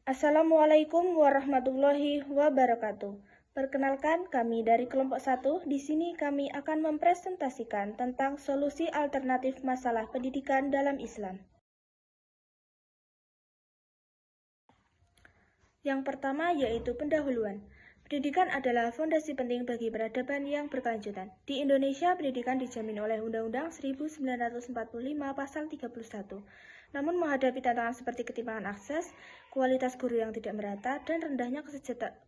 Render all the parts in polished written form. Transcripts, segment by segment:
Assalamualaikum warahmatullahi wabarakatuh. Perkenalkan, kami dari kelompok 1. Di sini kami akan mempresentasikan tentang solusi alternatif masalah pendidikan dalam Islam. Yang pertama yaitu pendahuluan. Pendidikan adalah fondasi penting bagi peradaban yang berkelanjutan. Di Indonesia, pendidikan dijamin oleh Undang-Undang 1945 Pasal 31. Namun menghadapi tantangan seperti ketimpangan akses, kualitas guru yang tidak merata, dan rendahnya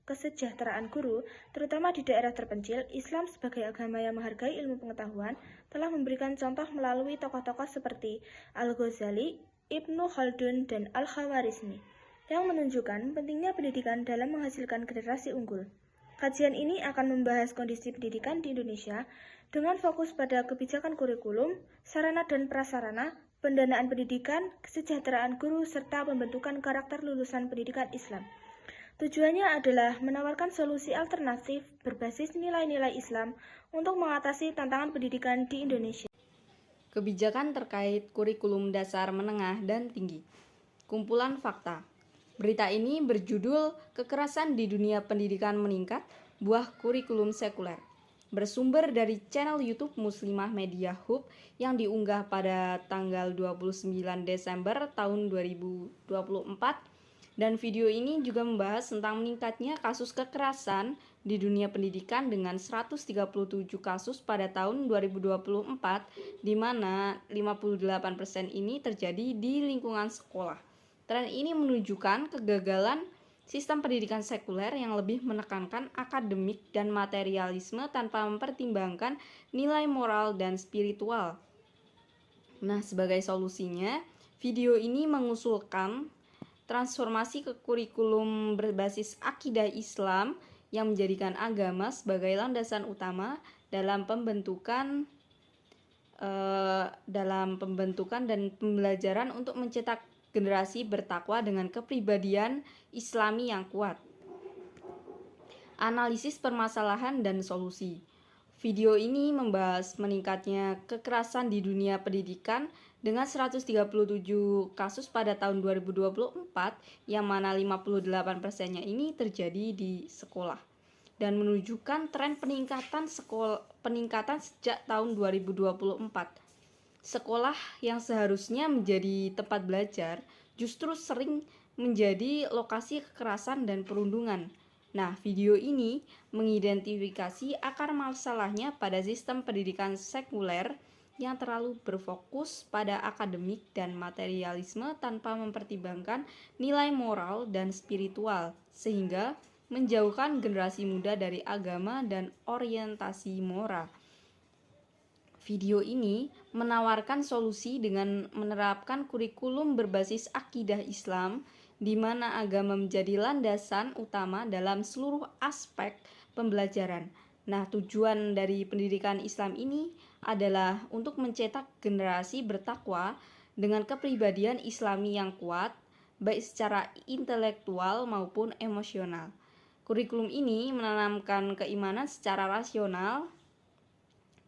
kesejahteraan guru, terutama di daerah terpencil, Islam sebagai agama yang menghargai ilmu pengetahuan telah memberikan contoh melalui tokoh-tokoh seperti Al-Ghazali, Ibnu Khaldun, dan Al-Khawarizmi, yang menunjukkan pentingnya pendidikan dalam menghasilkan generasi unggul. Kajian ini akan membahas kondisi pendidikan di Indonesia dengan fokus pada kebijakan kurikulum, sarana dan prasarana, pendanaan pendidikan, kesejahteraan guru, serta pembentukan karakter lulusan pendidikan Islam. Tujuannya adalah menawarkan solusi alternatif berbasis nilai-nilai Islam untuk mengatasi tantangan pendidikan di Indonesia. Kebijakan terkait kurikulum dasar menengah dan tinggi. Kumpulan fakta. Berita ini berjudul Kekerasan di Dunia Pendidikan Meningkat, Buah Kurikulum Sekuler. Bersumber dari channel YouTube Muslimah Media Hub yang diunggah pada tanggal 29 Desember tahun 2024. Dan video ini juga membahas tentang meningkatnya kasus kekerasan di dunia pendidikan dengan 137 kasus pada tahun 2024, di mana 58% ini terjadi di lingkungan sekolah. Tren ini menunjukkan kegagalan sistem pendidikan sekuler yang lebih menekankan akademik dan materialisme tanpa mempertimbangkan nilai moral dan spiritual. Nah, sebagai solusinya, video ini mengusulkan transformasi ke kurikulum berbasis akidah Islam yang menjadikan agama sebagai landasan utama dalam pembentukan dan pembelajaran untuk mencetak generasi bertakwa dengan kepribadian Islami yang kuat. Analisis permasalahan dan solusi. Video ini membahas meningkatnya kekerasan di dunia pendidikan dengan 137 kasus pada tahun 2024, yang mana 58%-nya ini terjadi di sekolah, dan menunjukkan tren peningkatan sejak tahun 2024. Sekolah yang seharusnya menjadi tempat belajar justru sering menjadi lokasi kekerasan dan perundungan. Nah, video ini mengidentifikasi akar masalahnya pada sistem pendidikan sekuler yang terlalu berfokus pada akademik dan materialisme tanpa mempertimbangkan nilai moral dan spiritual, sehingga menjauhkan generasi muda dari agama dan orientasi moral. Video ini menawarkan solusi dengan menerapkan kurikulum berbasis akidah Islam, di mana agama menjadi landasan utama dalam seluruh aspek pembelajaran. Nah, tujuan dari pendidikan Islam ini adalah untuk mencetak generasi bertakwa dengan kepribadian Islami yang kuat, baik secara intelektual maupun emosional. Kurikulum ini menanamkan keimanan secara rasional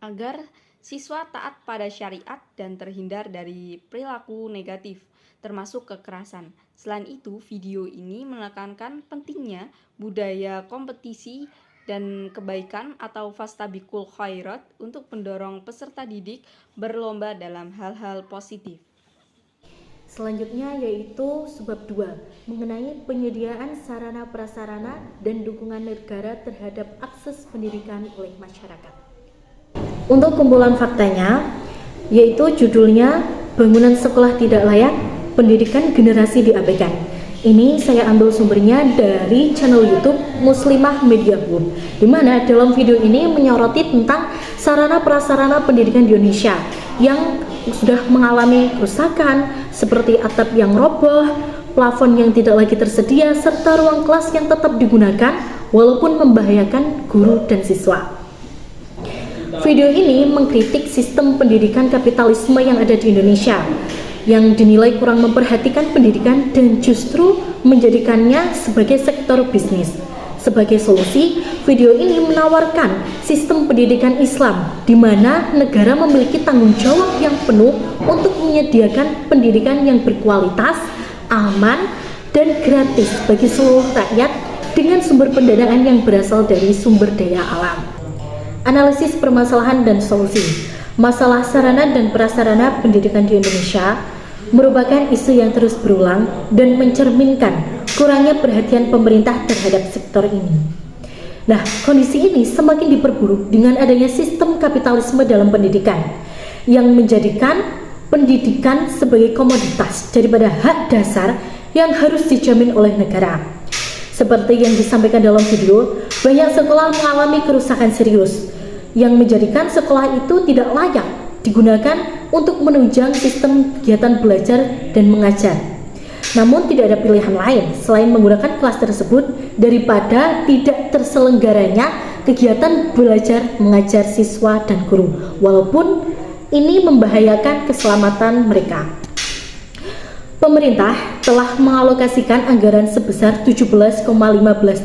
agar siswa taat pada syariat dan terhindar dari perilaku negatif, termasuk kekerasan. Selain itu, video ini menekankan pentingnya budaya kompetisi dan kebaikan atau fastabiqul khairat untuk mendorong peserta didik berlomba dalam hal-hal positif. Selanjutnya yaitu sebab 2, mengenai penyediaan sarana prasarana dan dukungan negara terhadap akses pendidikan oleh masyarakat. Untuk kumpulan faktanya, yaitu judulnya Bangunan Sekolah Tidak Layak, Pendidikan Generasi Diabaikan. Ini saya ambil sumbernya dari channel YouTube Muslimah Media Hub, di mana dalam video ini menyoroti tentang sarana prasarana pendidikan di Indonesia yang sudah mengalami kerusakan seperti atap yang roboh, plafon yang tidak lagi tersedia, serta ruang kelas yang tetap digunakan walaupun membahayakan guru dan siswa. Video ini mengkritik sistem pendidikan kapitalisme yang ada di Indonesia, yang dinilai kurang memperhatikan pendidikan dan justru menjadikannya sebagai sektor bisnis. Sebagai solusi, video ini menawarkan sistem pendidikan Islam, di mana negara memiliki tanggung jawab yang penuh untuk menyediakan pendidikan yang berkualitas, aman, dan gratis bagi seluruh rakyat dengan sumber pendanaan yang berasal dari sumber daya alam. Analisis permasalahan dan solusi. Masalah sarana dan prasarana pendidikan di Indonesia merupakan isu yang terus berulang dan mencerminkan kurangnya perhatian pemerintah terhadap sektor ini. Nah, kondisi ini semakin diperburuk dengan adanya sistem kapitalisme dalam pendidikan yang menjadikan pendidikan sebagai komoditas daripada hak dasar yang harus dijamin oleh negara. Seperti yang disampaikan dalam video, banyak sekolah mengalami kerusakan serius yang menjadikan sekolah itu tidak layak digunakan untuk menunjang sistem kegiatan belajar dan mengajar. Namun tidak ada pilihan lain selain menggunakan kelas tersebut daripada tidak terselenggaranya kegiatan belajar mengajar siswa dan guru, walaupun ini membahayakan keselamatan mereka. Pemerintah telah mengalokasikan anggaran sebesar 17,15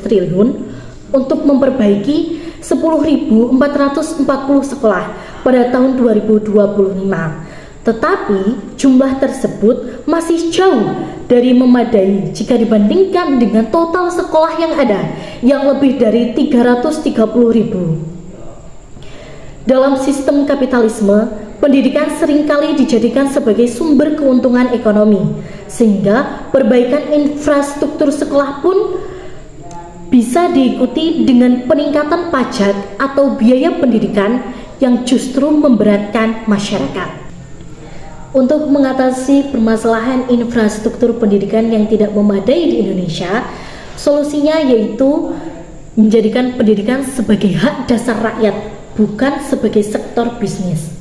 triliun untuk memperbaiki 10.440 sekolah pada tahun 2025. Tetapi jumlah tersebut masih jauh dari memadai jika dibandingkan dengan total sekolah yang ada yang lebih dari 330.000. Dalam sistem kapitalisme, pendidikan seringkali dijadikan sebagai sumber keuntungan ekonomi, sehingga perbaikan infrastruktur sekolah pun bisa diikuti dengan peningkatan pajak atau biaya pendidikan yang justru memberatkan masyarakat. Untuk mengatasi permasalahan infrastruktur pendidikan yang tidak memadai di Indonesia, solusinya yaitu menjadikan pendidikan sebagai hak dasar rakyat, bukan sebagai sektor bisnis.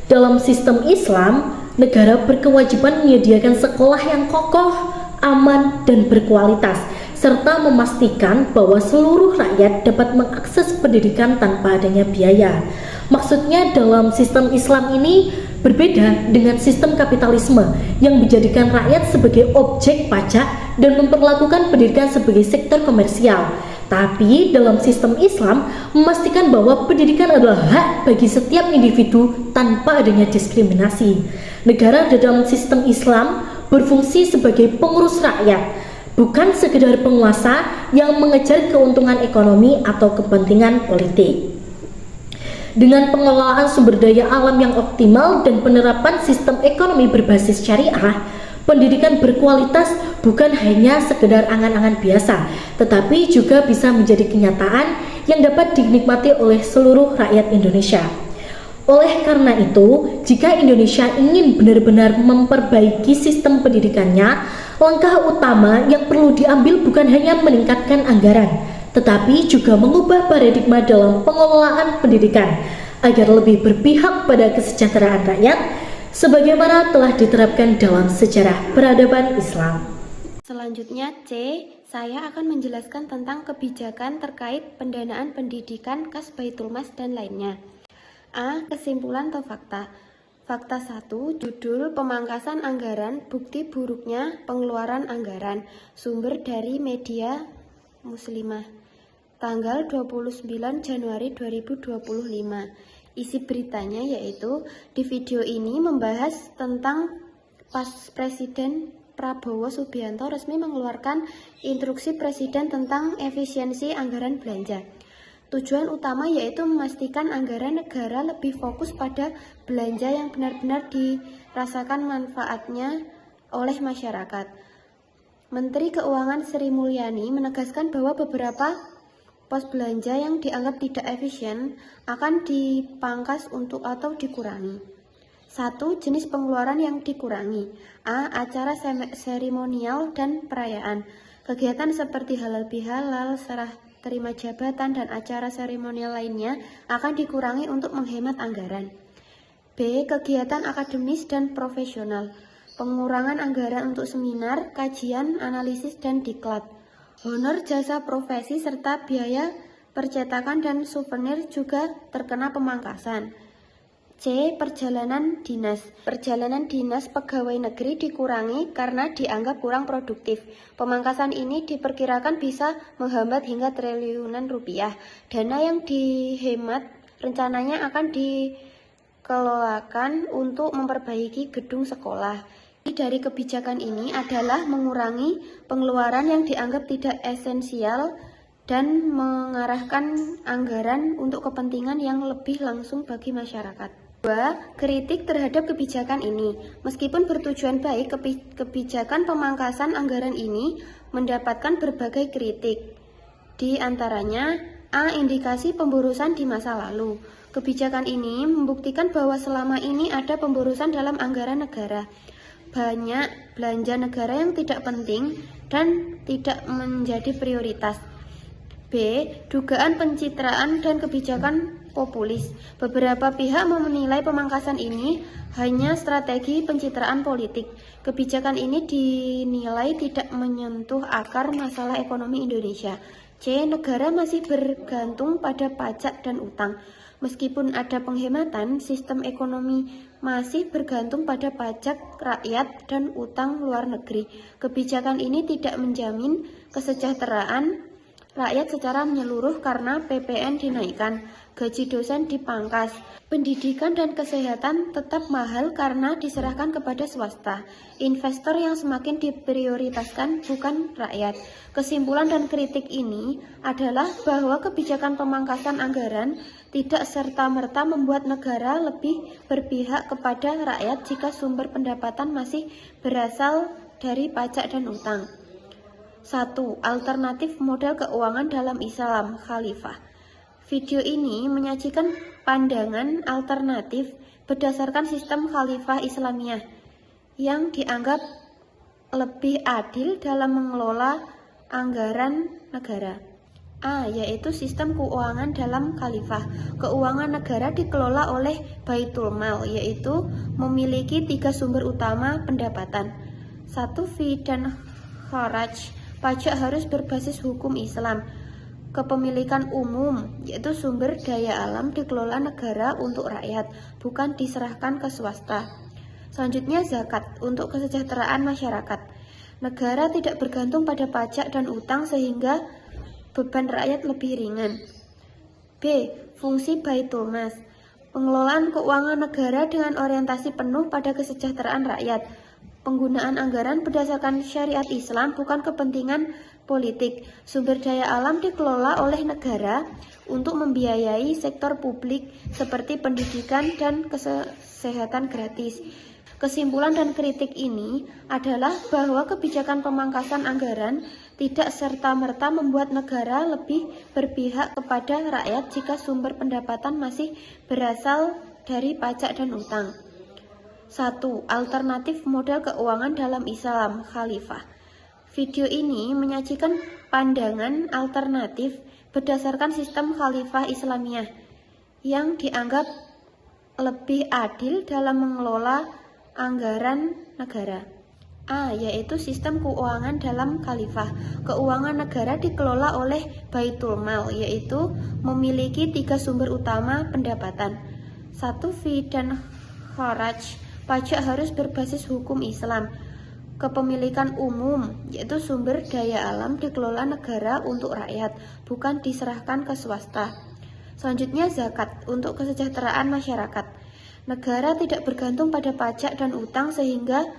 Dalam sistem Islam, negara berkewajiban menyediakan sekolah yang kokoh, aman, dan berkualitas, serta memastikan bahwa seluruh rakyat dapat mengakses pendidikan tanpa adanya biaya. Maksudnya dalam sistem Islam ini berbeda dengan sistem kapitalisme yang menjadikan rakyat sebagai objek pajak dan memperlakukan pendidikan sebagai sektor komersial. Tapi dalam sistem Islam memastikan bahwa pendidikan adalah hak bagi setiap individu tanpa adanya diskriminasi. Negara dalam sistem Islam berfungsi sebagai pengurus rakyat, bukan sekedar penguasa yang mengejar keuntungan ekonomi atau kepentingan politik. Dengan pengelolaan sumber daya alam yang optimal dan penerapan sistem ekonomi berbasis syariah, pendidikan berkualitas bukan hanya sekedar angan-angan biasa, tetapi juga bisa menjadi kenyataan yang dapat dinikmati oleh seluruh rakyat Indonesia. Oleh karena itu, jika Indonesia ingin benar-benar memperbaiki sistem pendidikannya, langkah utama yang perlu diambil bukan hanya meningkatkan anggaran, tetapi juga mengubah paradigma dalam pengelolaan pendidikan agar lebih berpihak pada kesejahteraan rakyat sebagaimana telah diterapkan dalam sejarah peradaban Islam. Selanjutnya C, saya akan menjelaskan tentang kebijakan terkait pendanaan pendidikan Kas Baitul Mas dan lainnya. A. Kesimpulan atau fakta. Fakta 1, judul pemangkasan anggaran, bukti buruknya pengeluaran anggaran. Sumber dari media Muslimah. Tanggal 29 Januari 2025. Isi beritanya yaitu di video ini membahas tentang Presiden Prabowo Subianto resmi mengeluarkan instruksi Presiden tentang efisiensi anggaran belanja. Tujuan utama yaitu memastikan anggaran negara lebih fokus pada belanja yang benar-benar dirasakan manfaatnya oleh masyarakat. Menteri Keuangan Sri Mulyani menegaskan bahwa beberapa pos belanja yang dianggap tidak efisien akan dipangkas atau dikurangi. 1. Jenis pengeluaran yang dikurangi. A. Acara seremonial dan perayaan. Kegiatan seperti halal bihalal, serah terima jabatan, dan acara seremonial lainnya akan dikurangi untuk menghemat anggaran. B. Kegiatan akademis dan profesional. Pengurangan anggaran untuk seminar, kajian, analisis, dan diklat. Honor jasa profesi serta biaya percetakan dan souvenir juga terkena pemangkasan. C. Perjalanan dinas. Perjalanan dinas pegawai negeri dikurangi karena dianggap kurang produktif. Pemangkasan ini diperkirakan bisa menghambat hingga triliunan rupiah. Dana yang dihemat rencananya akan dikelolakan untuk memperbaiki gedung sekolah. Dari kebijakan ini adalah mengurangi pengeluaran yang dianggap tidak esensial dan mengarahkan anggaran untuk kepentingan yang lebih langsung bagi masyarakat. 2. Kritik terhadap kebijakan ini. Meskipun bertujuan baik, kebijakan pemangkasan anggaran ini mendapatkan berbagai kritik. Di antaranya, A. Indikasi pemborosan di masa lalu. Kebijakan ini membuktikan bahwa selama ini ada pemborosan dalam anggaran negara. Banyak belanja negara yang tidak penting dan tidak menjadi prioritas. B. Dugaan pencitraan dan kebijakan populis. Beberapa pihak menilai pemangkasan ini hanya strategi pencitraan politik. Kebijakan ini dinilai tidak menyentuh akar masalah ekonomi Indonesia. C. Negara masih bergantung pada pajak dan utang. Meskipun ada penghematan, sistem ekonomi masih bergantung pada pajak rakyat dan utang luar negeri. Kebijakan ini tidak menjamin kesejahteraan rakyat secara menyeluruh karena PPN dinaikkan, gaji dosen dipangkas, pendidikan dan kesehatan tetap mahal karena diserahkan kepada swasta, investor yang semakin diprioritaskan bukan rakyat. Kesimpulan dan kritik ini adalah bahwa kebijakan pemangkasan anggaran tidak serta-merta membuat negara lebih berpihak kepada rakyat jika sumber pendapatan masih berasal dari pajak dan utang. 1. Alternatif model keuangan dalam Islam Khalifah. Video ini menyajikan pandangan alternatif berdasarkan sistem Khalifah Islamiyah yang dianggap lebih adil dalam mengelola anggaran negara. A. Yaitu sistem keuangan dalam Khalifah. Keuangan negara dikelola oleh Baitul Mal, yaitu memiliki 3 sumber utama pendapatan. 1. Fi dan kharaj. Pajak harus berbasis hukum Islam. Kepemilikan umum, yaitu sumber daya alam dikelola negara untuk rakyat, bukan diserahkan ke swasta. Selanjutnya zakat, untuk kesejahteraan masyarakat. Negara tidak bergantung pada pajak dan utang sehingga beban rakyat lebih ringan. B. Fungsi Baitul Mas. Pengelolaan keuangan negara dengan orientasi penuh pada kesejahteraan rakyat. Penggunaan anggaran berdasarkan syariat Islam bukan kepentingan politik. Sumber daya alam dikelola oleh negara untuk membiayai sektor publik seperti pendidikan dan kesehatan gratis. Kesimpulan dan kritik ini adalah bahwa kebijakan pemangkasan anggaran tidak serta-merta membuat negara lebih berpihak kepada rakyat jika sumber pendapatan masih berasal dari pajak dan utang. 1. Alternatif model keuangan dalam Islam Khalifah. Video ini menyajikan pandangan alternatif berdasarkan sistem Khalifah Islamiyah yang dianggap lebih adil dalam mengelola anggaran negara. A. Yaitu sistem keuangan dalam Khalifah. Keuangan negara dikelola oleh Baitul Mal, yaitu memiliki 3 sumber utama pendapatan. 1. Fi dan kharaj. Pajak harus berbasis hukum Islam. Kepemilikan umum, yaitu sumber daya alam dikelola negara untuk rakyat, bukan diserahkan ke swasta. Selanjutnya zakat, untuk kesejahteraan masyarakat. Negara tidak bergantung pada pajak dan utang sehingga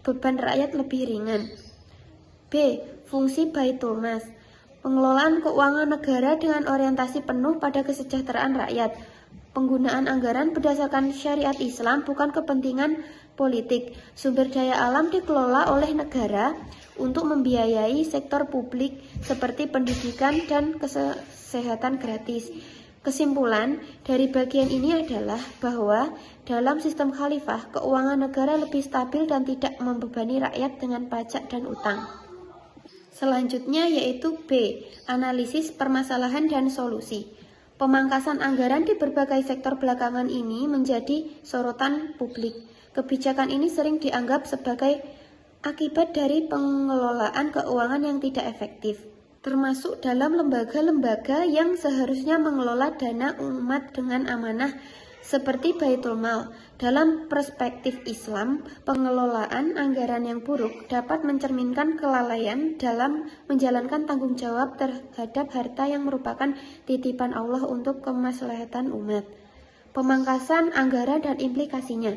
beban rakyat lebih ringan. B. Fungsi Baitul Mas. Pengelolaan keuangan negara dengan orientasi penuh pada kesejahteraan rakyat. Penggunaan anggaran berdasarkan syariat Islam bukan kepentingan politik. Sumber daya alam dikelola oleh negara untuk membiayai sektor publik seperti pendidikan dan kesehatan gratis. Kesimpulan dari bagian ini adalah bahwa dalam sistem khalifah, keuangan negara lebih stabil dan tidak membebani rakyat dengan pajak dan utang. Selanjutnya yaitu B. Analisis permasalahan dan solusi. Pemangkasan anggaran di berbagai sektor belakangan ini menjadi sorotan publik. Kebijakan ini sering dianggap sebagai akibat dari pengelolaan keuangan yang tidak efektif, termasuk dalam lembaga-lembaga yang seharusnya mengelola dana umat dengan amanah seperti Baitul Mal. Dalam perspektif Islam, pengelolaan anggaran yang buruk dapat mencerminkan kelalaian dalam menjalankan tanggung jawab terhadap harta yang merupakan titipan Allah untuk kemaslahatan umat. Pemangkasan anggaran dan implikasinya.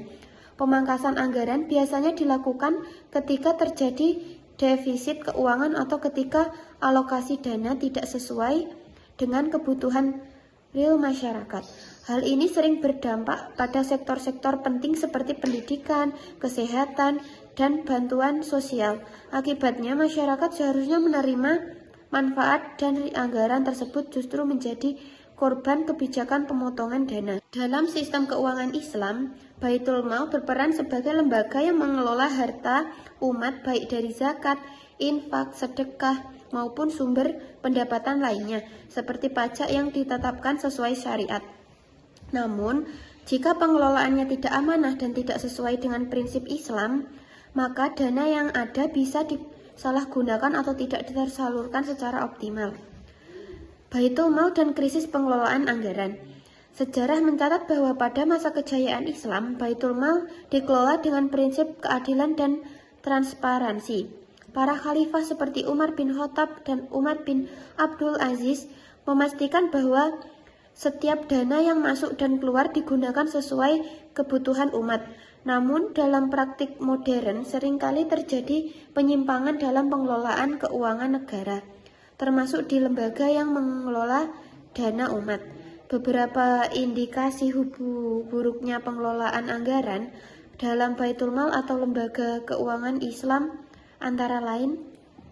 Pemangkasan anggaran biasanya dilakukan ketika terjadi defisit keuangan atau ketika alokasi dana tidak sesuai dengan kebutuhan real masyarakat. Hal ini sering berdampak pada sektor-sektor penting seperti pendidikan, kesehatan, dan bantuan sosial. Akibatnya, masyarakat seharusnya menerima manfaat dan anggaran tersebut justru menjadi korban kebijakan pemotongan dana. Dalam sistem keuangan Islam, Baitul Mal berperan sebagai lembaga yang mengelola harta umat baik dari zakat, infak, sedekah, maupun sumber pendapatan lainnya, seperti pajak yang ditetapkan sesuai syariat. Namun, jika pengelolaannya tidak amanah dan tidak sesuai dengan prinsip Islam, maka dana yang ada bisa disalahgunakan atau tidak tersalurkan secara optimal. Baitul Mal dan krisis pengelolaan anggaran. Sejarah mencatat bahwa pada masa kejayaan Islam, Baitul Mal dikelola dengan prinsip keadilan dan transparansi. Para khalifah seperti Umar bin Khattab dan Umar bin Abdul Aziz memastikan bahwa setiap dana yang masuk dan keluar digunakan sesuai kebutuhan umat. Namun, dalam praktik modern seringkali terjadi penyimpangan dalam pengelolaan keuangan negara, termasuk di lembaga yang mengelola dana umat. Beberapa indikasi buruknya pengelolaan anggaran dalam Baitul Mal atau lembaga keuangan Islam antara lain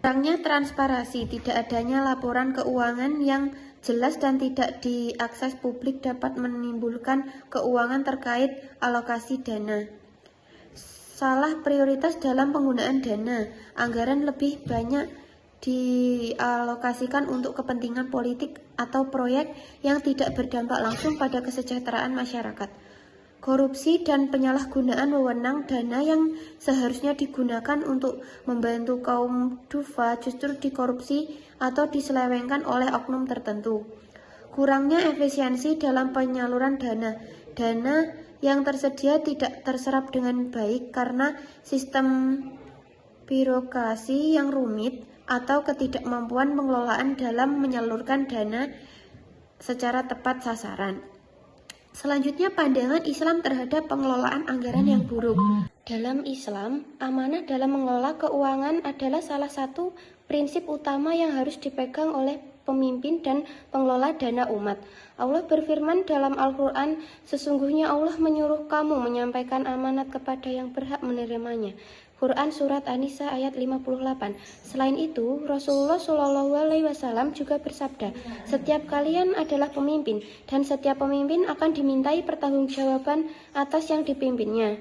kurangnya transparansi, tidak adanya laporan keuangan yang jelas dan tidak diakses publik dapat menimbulkan keuangan terkait alokasi dana. Salah prioritas dalam penggunaan dana, anggaran lebih banyak dialokasikan untuk kepentingan politik atau proyek yang tidak berdampak langsung pada kesejahteraan masyarakat. Korupsi dan penyalahgunaan wewenang dana yang seharusnya digunakan untuk membantu kaum duafa justru dikorupsi atau diselewengkan oleh oknum tertentu. Kurangnya efisiensi dalam penyaluran dana. Dana yang tersedia tidak terserap dengan baik karena sistem birokrasi yang rumit atau ketidakmampuan pengelolaan dalam menyalurkan dana secara tepat sasaran. Selanjutnya, pandangan Islam terhadap pengelolaan anggaran yang buruk. Dalam Islam, amanah dalam mengelola keuangan adalah salah satu prinsip utama yang harus dipegang oleh pemimpin dan pengelola dana umat. Allah berfirman dalam Al-Quran, sesungguhnya Allah menyuruh kamu menyampaikan amanat kepada yang berhak menerimanya. Quran Surat An-Nisa ayat 58. Selain itu, Rasulullah SAW juga bersabda, setiap kalian adalah pemimpin, dan setiap pemimpin akan dimintai pertanggungjawaban atas yang dipimpinnya.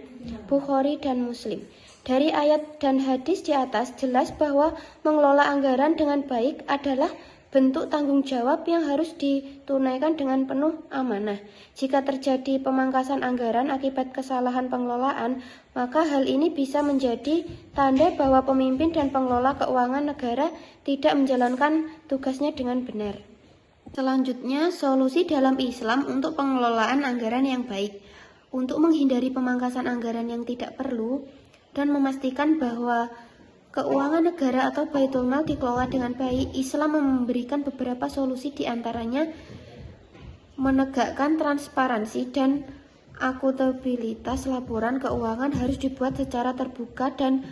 Bukhari dan Muslim. Dari ayat dan hadis di atas jelas bahwa mengelola anggaran dengan baik adalah bentuk tanggung jawab yang harus ditunaikan dengan penuh amanah. Jika terjadi pemangkasan anggaran akibat kesalahan pengelolaan, maka hal ini bisa menjadi tanda bahwa pemimpin dan pengelola keuangan negara tidak menjalankan tugasnya dengan benar. Selanjutnya, solusi dalam Islam untuk pengelolaan anggaran yang baik. Untuk menghindari pemangkasan anggaran yang tidak perlu dan memastikan bahwa keuangan negara atau Baitul Mal dikelola dengan baik, Islam memberikan beberapa solusi, di antaranya menegakkan transparansi dan akuntabilitas. Laporan keuangan harus dibuat secara terbuka dan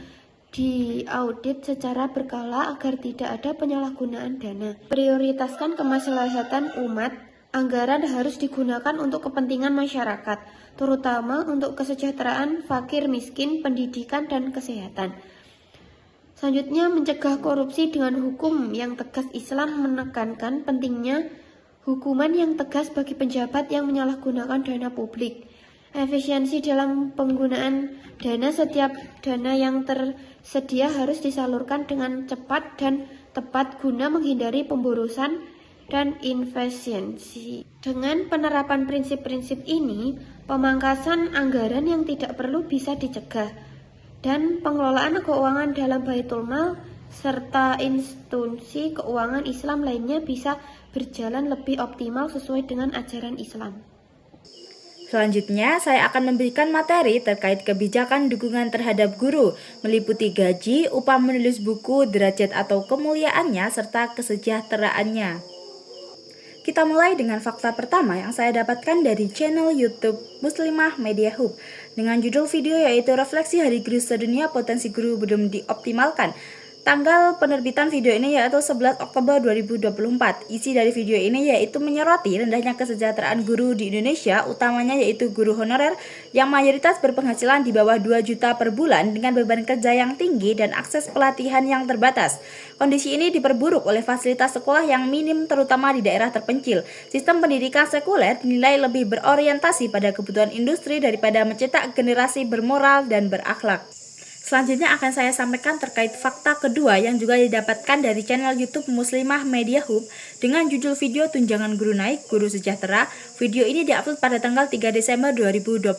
diaudit secara berkala agar tidak ada penyalahgunaan dana. Prioritaskan kemaslahatan umat. Anggaran harus digunakan untuk kepentingan masyarakat, terutama untuk kesejahteraan fakir miskin, pendidikan, dan kesehatan. Selanjutnya, mencegah korupsi dengan hukum yang tegas. Islam menekankan pentingnya hukuman yang tegas bagi pejabat yang menyalahgunakan dana publik. Efisiensi dalam penggunaan dana. Setiap dana yang tersedia harus disalurkan dengan cepat dan tepat guna menghindari pemborosan dan inefisiensi. Dengan penerapan prinsip-prinsip ini, pemangkasan anggaran yang tidak perlu bisa dicegah, dan pengelolaan keuangan dalam Baitul Mal serta institusi keuangan Islam lainnya bisa berjalan lebih optimal sesuai dengan ajaran Islam. Selanjutnya, saya akan memberikan materi terkait kebijakan dukungan terhadap guru, meliputi gaji, upah menulis buku, derajat atau kemuliaannya, serta kesejahteraannya. Kita mulai dengan fakta pertama yang saya dapatkan dari channel YouTube Muslimah Media Hub. dengan judul video yaitu Refleksi Hari Guru Sedunia Potensi Guru Belum Dioptimalkan. Tanggal penerbitan video ini yaitu 11 Oktober 2024. Isi dari video ini yaitu menyoroti rendahnya kesejahteraan guru di Indonesia, utamanya yaitu guru honorer yang mayoritas berpenghasilan di bawah 2 juta per bulan dengan beban kerja yang tinggi dan akses pelatihan yang terbatas. Kondisi ini diperburuk oleh fasilitas sekolah yang minim terutama di daerah terpencil. Sistem pendidikan sekuler dinilai lebih berorientasi pada kebutuhan industri daripada mencetak generasi bermoral dan berakhlak. Selanjutnya akan saya sampaikan terkait fakta kedua yang juga didapatkan dari channel YouTube Muslimah Media Hub dengan judul video Tunjangan Guru Naik, Guru Sejahtera. Video ini diupload pada tanggal 3 Desember 2024.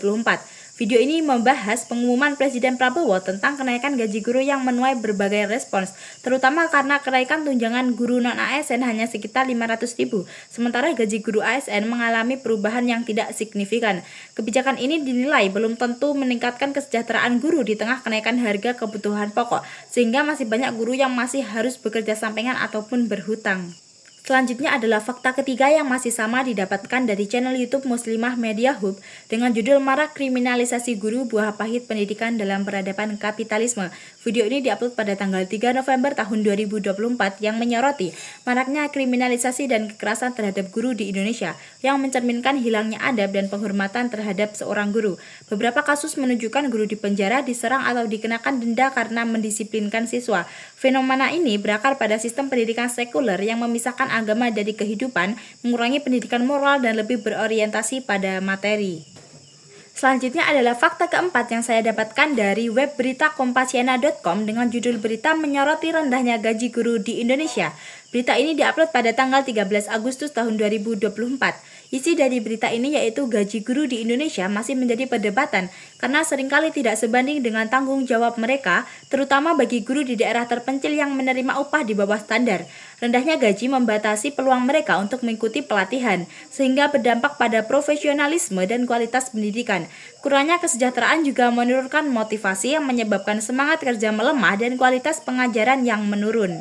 Video ini membahas pengumuman Presiden Prabowo tentang kenaikan gaji guru yang menuai berbagai respons, terutama karena kenaikan tunjangan guru non-ASN hanya sekitar 500.000, sementara gaji guru ASN mengalami perubahan yang tidak signifikan. Kebijakan ini dinilai belum tentu meningkatkan kesejahteraan guru di tengah kenaikan harga kebutuhan pokok, sehingga masih banyak guru yang masih harus bekerja sampingan ataupun berhutang. Selanjutnya adalah fakta ketiga yang masih sama didapatkan dari channel YouTube Muslimah Media Hub dengan judul Marak Kriminalisasi Guru Buah Pahit Pendidikan dalam Peradaban Kapitalisme. Video ini diupload pada tanggal 3 November tahun 2024 yang menyoroti maraknya kriminalisasi dan kekerasan terhadap guru di Indonesia yang mencerminkan hilangnya adab dan penghormatan terhadap seorang guru. Beberapa kasus menunjukkan guru di penjara, diserang atau dikenakan denda karena mendisiplinkan siswa. Fenomena ini berakar pada sistem pendidikan sekuler yang memisahkan agama dari kehidupan, mengurangi pendidikan moral dan lebih berorientasi pada materi. Selanjutnya adalah fakta keempat yang saya dapatkan dari web berita kompasiana.com dengan judul berita menyoroti rendahnya gaji guru di Indonesia. Berita ini diupload pada tanggal 13 Agustus tahun 2024. Isi dari berita ini yaitu gaji guru di Indonesia masih menjadi perdebatan karena seringkali tidak sebanding dengan tanggung jawab mereka, terutama bagi guru di daerah terpencil yang menerima upah di bawah standar. Rendahnya gaji membatasi peluang mereka untuk mengikuti pelatihan, sehingga berdampak pada profesionalisme dan kualitas pendidikan. Kurangnya kesejahteraan juga menurunkan motivasi yang menyebabkan semangat kerja melemah dan kualitas pengajaran yang menurun.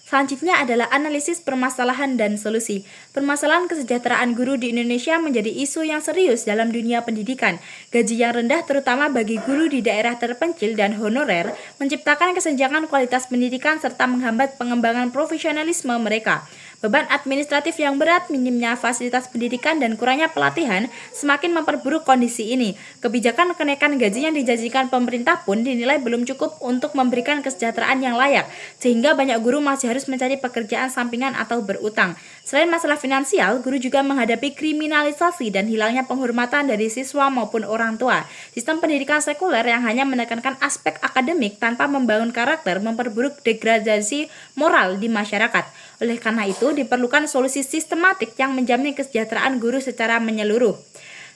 Selanjutnya adalah analisis permasalahan dan solusi. Permasalahan kesejahteraan guru di Indonesia menjadi isu yang serius dalam dunia pendidikan. Gaji yang rendah terutama bagi guru di daerah terpencil dan honorer menciptakan kesenjangan kualitas pendidikan serta menghambat pengembangan profesionalisme mereka. Beban administratif yang berat, minimnya fasilitas pendidikan, dan kurangnya pelatihan semakin memperburuk kondisi ini. Kebijakan kenaikan gaji yang dijanjikan pemerintah pun dinilai belum cukup untuk memberikan kesejahteraan yang layak, sehingga banyak guru masih harus mencari pekerjaan sampingan atau berutang. Selain masalah finansial, guru juga menghadapi kriminalisasi dan hilangnya penghormatan dari siswa maupun orang tua. Sistem pendidikan sekuler yang hanya menekankan aspek akademik tanpa membangun karakter memperburuk degradasi moral di masyarakat. Oleh karena itu, diperlukan solusi sistematik yang menjamin kesejahteraan guru secara menyeluruh.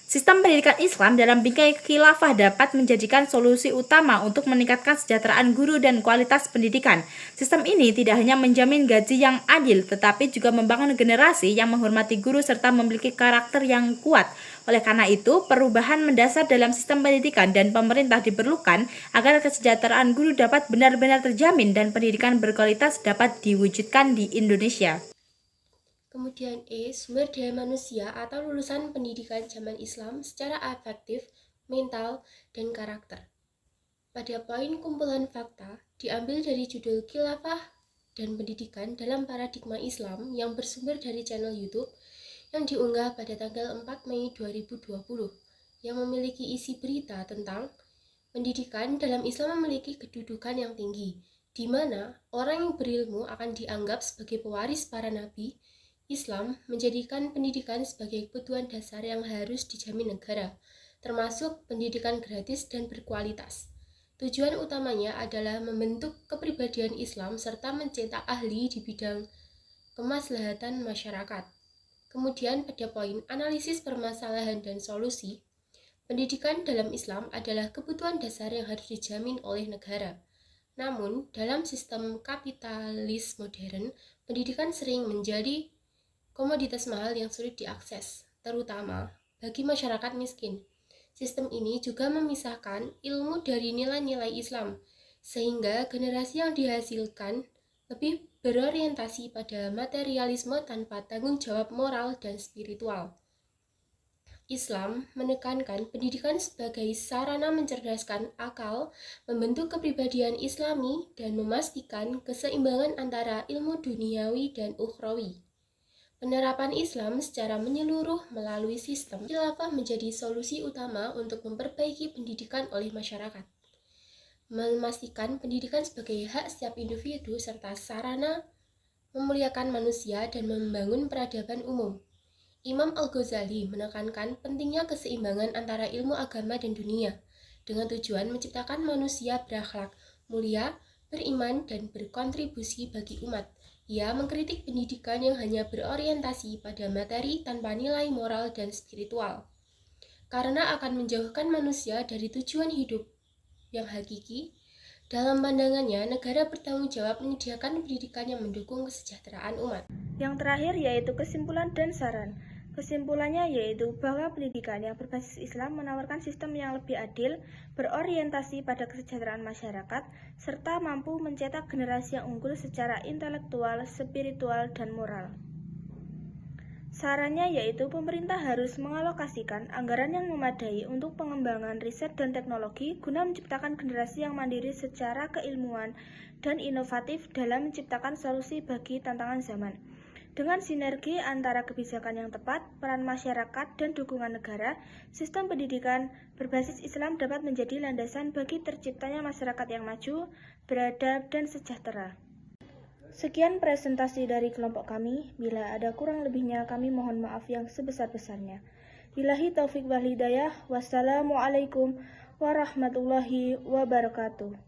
Sistem pendidikan Islam dalam bingkai khilafah dapat menjadikan solusi utama untuk meningkatkan kesejahteraan guru dan kualitas pendidikan. Sistem ini tidak hanya menjamin gaji yang adil, tetapi juga membangun generasi yang menghormati guru serta memiliki karakter yang kuat. Oleh karena itu, perubahan mendasar dalam sistem pendidikan dan pemerintah diperlukan agar kesejahteraan guru dapat benar-benar terjamin dan pendidikan berkualitas dapat diwujudkan di Indonesia. Kemudian sumber daya manusia atau lulusan pendidikan zaman Islam secara afektif, mental, dan karakter. Pada poin kumpulan fakta, diambil dari judul Khilafah dan Pendidikan dalam Paradigma Islam yang bersumber dari channel YouTube yang diunggah pada tanggal 4 Mei 2020, yang memiliki isi berita tentang pendidikan dalam Islam memiliki kedudukan yang tinggi, di mana orang yang berilmu akan dianggap sebagai pewaris para nabi. Islam menjadikan pendidikan sebagai kebutuhan dasar yang harus dijamin negara, termasuk pendidikan gratis dan berkualitas. Tujuan utamanya adalah membentuk kepribadian Islam serta mencetak ahli di bidang kemaslahatan masyarakat. Kemudian pada poin analisis permasalahan dan solusi, pendidikan dalam Islam adalah kebutuhan dasar yang harus dijamin oleh negara. Namun, dalam sistem kapitalis modern, pendidikan sering menjadi komoditas mahal yang sulit diakses, terutama bagi masyarakat miskin. Sistem ini juga memisahkan ilmu dari nilai-nilai Islam, sehingga generasi yang dihasilkan lebih berorientasi pada materialisme tanpa tanggung jawab moral dan spiritual. Islam menekankan pendidikan sebagai sarana mencerdaskan akal, membentuk kepribadian Islami, dan memastikan keseimbangan antara ilmu duniawi dan ukhrawi. Penerapan Islam secara menyeluruh melalui sistem khilafah menjadi solusi utama untuk memperbaiki pendidikan oleh masyarakat. Memastikan pendidikan sebagai hak setiap individu serta sarana memuliakan manusia dan membangun peradaban umum. Imam Al-Ghazali menekankan pentingnya keseimbangan antara ilmu agama dan dunia, dengan tujuan menciptakan manusia berakhlak, mulia, beriman, dan berkontribusi bagi umat. Ia mengkritik pendidikan yang hanya berorientasi pada materi tanpa nilai moral dan spiritual, karena akan menjauhkan manusia dari tujuan hidup yang hakiki. Dalam pandangannya, negara bertanggung jawab menyediakan pendidikan yang mendukung kesejahteraan umat. Yang terakhir yaitu kesimpulan dan saran. Kesimpulannya yaitu bahwa pendidikan yang berbasis Islam menawarkan sistem yang lebih adil, berorientasi pada kesejahteraan masyarakat, serta mampu mencetak generasi yang unggul secara intelektual, spiritual, dan moral. Sarannya yaitu pemerintah harus mengalokasikan anggaran yang memadai untuk pengembangan riset dan teknologi guna menciptakan generasi yang mandiri secara keilmuan dan inovatif dalam menciptakan solusi bagi tantangan zaman. Dengan sinergi antara kebijakan yang tepat, peran masyarakat, dan dukungan negara, sistem pendidikan berbasis Islam dapat menjadi landasan bagi terciptanya masyarakat yang maju, beradab, dan sejahtera. Sekian presentasi dari kelompok kami. Bila ada kurang lebihnya, kami mohon maaf yang sebesar-besarnya. Billahi taufik wal hidayah. Wassalamualaikum warahmatullahi wabarakatuh.